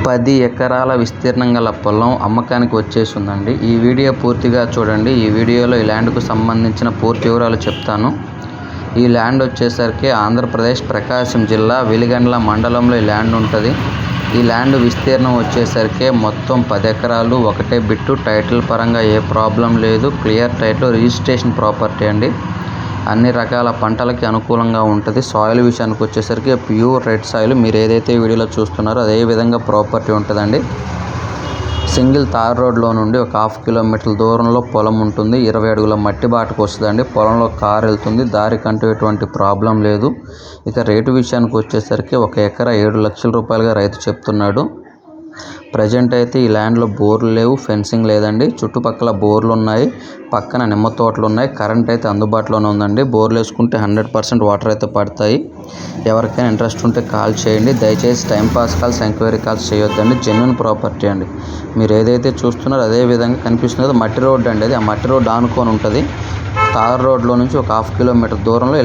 10 ఎకరాల విస్తీర్ణం గల పొలం అమ్మకానికి వచ్చేసిందండి. ఈ వీడియో పూర్తిగా చూడండి. ఈ వీడియోలో ఈ ల్యాండ్కు సంబంధించిన పూర్తి వివరాలు చెప్తాను. ఈ ల్యాండ్ వచ్చేసరికి ఆంధ్రప్రదేశ్ ప్రకాశం జిల్లా వెలిగండ్ల మండలంలో ఈ ల్యాండ్ ఉంటుంది. ఈ ల్యాండ్ విస్తీర్ణం వచ్చేసరికి మొత్తం 10 ఎకరాలు, ఒకటే బిట్టు. టైటిల్ పరంగా ఏ ప్రాబ్లం లేదు. క్లియర్ టైటిల్, రిజిస్ట్రేషన్ ప్రాపర్టీ అండి. అన్ని రకాల పంటలకి అనుకూలంగా ఉంటుంది. సాయిల్ విషయానికి వచ్చేసరికి ప్యూర్ రెడ్ సాయిల్, మీరు ఏదైతే వీడియోలో చూస్తున్నారో అదే విధంగా ప్రాపర్టీ ఉంటుందండి. సింగిల్ తార్ రోడ్లో నుండి ఒక 1/2 కిలోమీటర్ల దూరంలో పొలం ఉంటుంది. 20 అడుగుల మట్టి బాటకు వస్తుందండి. పొలంలో కారు వెళ్తుంది. దారికంటూ ఎటువంటి ప్రాబ్లం లేదు. ఇక రేటు విషయానికి వచ్చేసరికి 1 ఎకరా 7 లక్షల రూపాయలుగా రైతు చెప్తున్నాడు. ప్రజెంట్ అయితే ఈ ల్యాండ్లో బోర్లు లేవు, ఫెన్సింగ్ లేదండి. చుట్టుపక్కల బోర్లు ఉన్నాయి, పక్కన నిమ్మ తోటలు ఉన్నాయి. కరెంట్ అయితే అందుబాటులోనే ఉందండి. బోర్లు వేసుకుంటే 100% వాటర్ అయితే పడతాయి. ఎవరికైనా ఇంట్రెస్ట్ ఉంటే కాల్ చేయండి. దయచేసి టైంపాస్ కాల్స్, ఎంక్వైరీ కాల్స్ చేయొద్దండి. జెన్యున్ ప్రాపర్టీ అండి. మీరు ఏదైతే చూస్తున్నారో అదే విధంగా కనిపిస్తున్నది మట్టి రోడ్డు అండి. అది ఆ మట్టి రోడ్డు ఆనుకొని ఉంటుంది. తార్ రోడ్లో నుంచి ఒక 1/2 కిలోమీటర్ దూరంలో